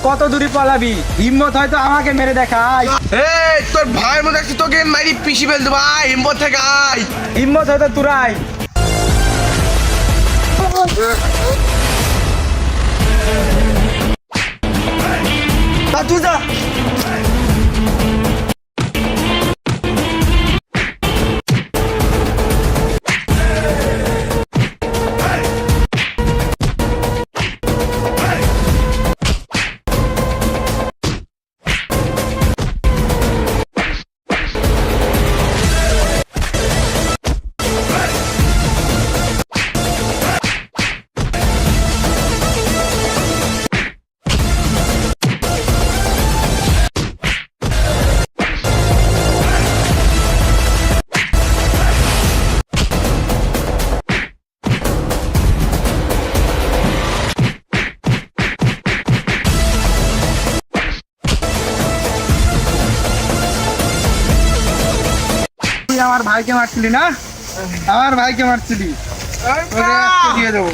কত দূরে পালাবি? হিম্মত হয়তো আমাকে মেরে দেখাই। এই তোর ভাইয়ের মধ্যে একটু তোকে মারি পিষি ফেলতে ভাই, হিম্মত থেকে আয়। হিম্মত হয়তো তুরাই। তুই যা। আমার ভাইকে মারছিলি না? আমার ভাইকে মারছিলি, তোকে আজকে দিয়ে দেবো।